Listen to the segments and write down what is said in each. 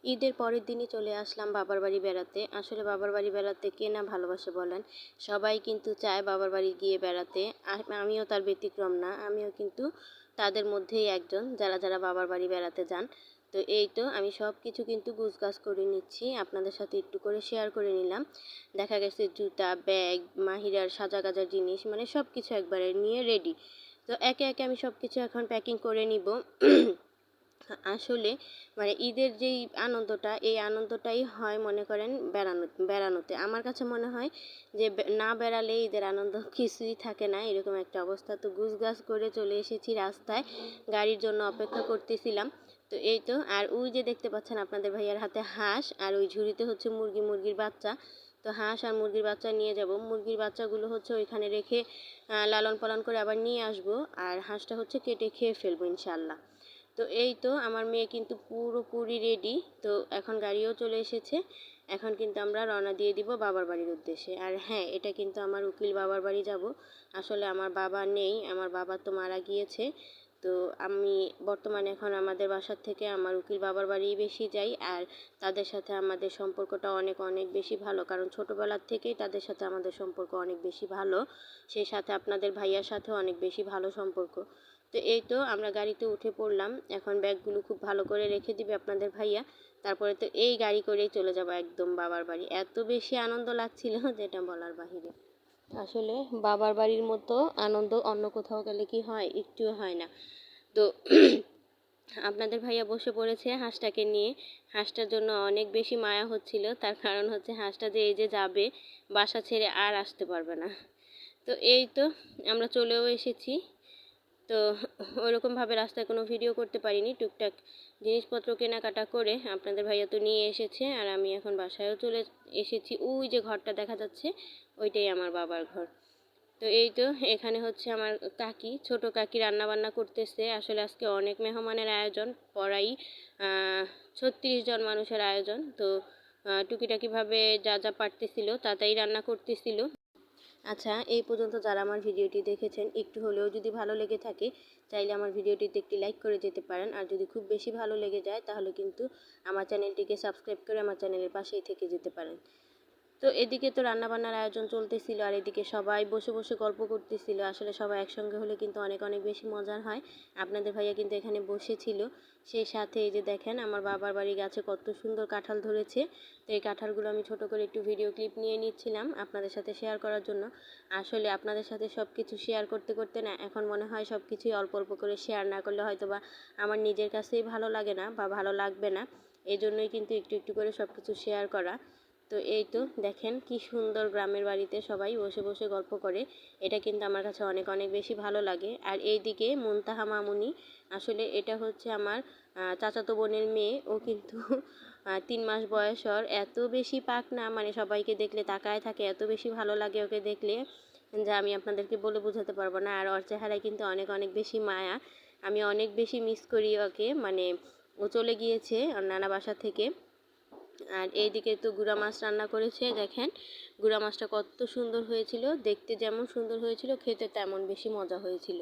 ঈদের পরের দিনই চলে আসলাম বাবার বাড়ি বেড়াতে। আসলে বাবার বাড়ি বেড়াতে কে না ভালোবাসে বলেন? সবাই কিন্তু চায় বাবার বাড়ি গিয়ে বেড়াতে। আমিও তার ব্যতিক্রম না। আমিও কিন্তু তাদের মধ্যেই একজন যারা বাবার বাড়ি বেড়াতে যান। তো এই তো আমি সব কিছু কিন্তু গুছগাছ করে নিচ্ছি। আপনাদের সাথে একটু করে শেয়ার করে নিলাম। দেখা গেছে জুতা, ব্যাগ, মাহিরার সাজা-গাজার জিনিস মানে সব কিছু একবারে নিয়ে রেডি। তো একে, একে আমি সব কিছু এখন প্যাকিং করে নিব। আসলে মানে ঈদের যেই আনন্দটা, এই আনন্দটাই হয় মনে করেন বেড়ানোতে। আমার কাছে মনে হয় যে না বেড়ালে ঈদের আনন্দ কিছুই থাকে না, এরকম একটা অবস্থা। তো গুছগাছ করে চলে এসেছি রাস্তায়, গাড়ির জন্য অপেক্ষা করতেছিলাম। তো এই তো, আর ওই যে দেখতে পাচ্ছেন আপনাদের ভাইয়ার হাতে হাঁস, আর ওই ঝুড়িতে হচ্ছে মুরগির বাচ্চা। তো হাঁস আর মুরগির বাচ্চা নিয়ে যাব। মুরগির বাচ্চাগুলো হচ্ছে ওইখানে রেখে লালন পালন করে আবার নিয়ে আসবো, আর হাঁসটা হচ্ছে কেটে খেয়ে ফেলবো ইনশাল্লাহ। তো এই তো আমার মেয়ে কিন্তু পুরোপুরি রেডি। তো এখন গাড়িও চলে এসেছে। এখন কিন্তু আমরা রওনা দিয়ে দিব বাবার বাড়ির উদ্দেশ্যে। আর হ্যাঁ, এটা কিন্তু আমার উকিল বাবার বাড়ি যাব। আসলে আমার বাবা নেই, আমার বাবা তো মারা গিয়েছে। তো আমি বর্তমানে এখন আমাদের বাসার থেকে আমার উকিল বাবার বাড়িই বেশি যাই। আর তাদের সাথে আমাদের সম্পর্কটা অনেক অনেক বেশি ভালো, কারণ ছোটোবেলার থেকেই তাদের সাথে আমাদের সম্পর্ক অনেক বেশি ভালো। সেই সাথে আপনাদের ভাইয়ার সাথেও অনেক বেশি ভালো সম্পর্ক। তো এই তো আমরা গাড়িতে উঠে পড়লাম। এখন ব্যাগগুলো খুব ভালো করে রেখে দিবে আপনাদের ভাইয়া। তারপরে তো এই গাড়ি করেই চলে যাব একদম বাবার বাড়ি। এত বেশি আনন্দ লাগছিল যেটা বলার বাহিরে। আসলে বাবার বাড়ির মতো আনন্দ অন্য কোথাও গেলে কি হয়? একটুও হয় না। তো আপনাদের ভাইয়া বসে পড়েছে হাঁসটাকে নিয়ে। হাঁসটার জন্য অনেক বেশি মায়া হচ্ছিল, তার কারণ হচ্ছে হাঁসটা যে এই যে যাবে, বাসা ছেড়ে আর আসতে পারবে না। তো এই তো আমরা চলেও এসেছি। তো ওরকমভাবে রাস্তায় কোনো ভিডিও করতে পারিনি। টুকটাক জিনিসপত্র কেনাকাটা করে আপনাদের ভাইয়া তো নিয়ে এসেছে, আর আমি এখন বাসায়ও চলে এসেছি। ওই যে ঘরটা দেখা যাচ্ছে, ওইটাই আমার বাবার ঘর। তো এই তো এখানে হচ্ছে আমার কাকি, ছোট কাকি রান্নাবান্না করতেছে। আসলে আজকে অনেক মেহমানের আয়োজন, প্রায় 36 জন মানুষের আয়োজন। তো টুকিটাকিভাবে যা যা পারতেছিল তাই রান্না করতেছিল। আচ্ছা, এই পর্যন্ত যারা আমার ভিডিওটি দেখেছেন, একটু হলেও যদি ভালো লেগে থাকে, চাইলে আমার ভিডিওটিতে একটি লাইক করে যেতে পারেন। আর যদি খুব বেশি ভালো লেগে যায়, তাহলে কিন্তু আমার চ্যানেলটিকে সাবস্ক্রাইব করে আমার চ্যানেলের পাশেই থেকে যেতে পারেন। তো এদিকে তো রান্নাবান্নার আয়োজন চলতেছিল, আর এদিকে সবাই বসে বসে গল্প করতেছিল। আসলে সবাই একসঙ্গে হলে কিন্তু অনেক অনেক বেশি মজার হয়। আপনাদের ভাইয়া কিন্তু এখানে বসেছিল। সেই সাথে এই যে দেখেন আমার বাবার বাড়ি গাছে কত সুন্দর কাঁঠাল ধরেছে। তো এই কাঁঠালগুলো আমি ছোট করে একটু ভিডিও ক্লিপ নিয়ে নিচ্ছিলাম আপনাদের সাথে শেয়ার করার জন্য। আসলে আপনাদের সাথে সব কিছু শেয়ার করতে করতে না এখন মনে হয় সব কিছুই অল্প অল্প করে শেয়ার না করলে হয়তো বা আমার নিজের কাছেই ভালো লাগে না বা ভালো লাগবে না। এই জন্যই কিন্তু একটু একটু করে সব কিছু শেয়ার করা। তো এই তো দেখেন কি সুন্দর গ্রামের বাড়িতে সবাই বসে বসে গল্প করে। এটা কিন্তু আমার কাছে অনেক অনেক বেশি ভালো লাগে। আর এইদিকে মুনতাহা মামুনি, আসলে এটা হচ্ছে আমার চাচাতো বোনের মেয়ে। ও কিন্তু 3 মাস বয়স ওর। এত বেশি পাকনা, মানে সবাইকে দেখলে তাকায় থাকে, এত বেশি ভালো লাগে ওকে দেখলে যা আমি আপনাদেরকে বলে বোঝাতে পারবো না। আর ওর চেহারায় কিন্তু অনেক অনেক বেশি মায়া। আমি অনেক বেশি মিস করি ওকে, মানে ও চলে গিয়েছে ওর নানা বাসা থেকে। আর এইদিকে তো গুঁড়া মাছ রান্না করেছে, দেখেন গুঁড়া মাছটা কত সুন্দর হয়েছিল, দেখতে যেমন সুন্দর হয়েছিল খেতে তেমন বেশি মজা হয়েছিল।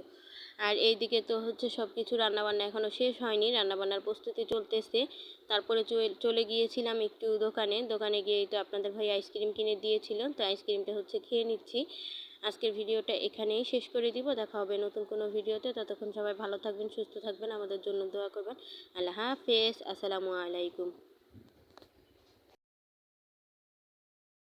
আর এইদিকে তো হচ্ছে সব কিছু রান্নাবান্না এখনও শেষ হয়নি, রান্নাবান্নার প্রস্তুতি চলতেছে। তারপরে চলে গিয়েছিলাম একটু দোকানে গিয়ে তো আপনাদের ভাই আইসক্রিম কিনে দিয়েছিল, তো আইসক্রিমটা হচ্ছে খেয়ে নিচ্ছি। আজকের ভিডিওটা এখানেই শেষ করে দিব। দেখা হবে নতুন কোনো ভিডিওতে। ততক্ষণ সবাই ভালো থাকবেন, সুস্থ থাকবেন, আমাদের জন্য দোয়া করবেন। আল্লাহ হাফেজ, আসসালামু আলাইকুম।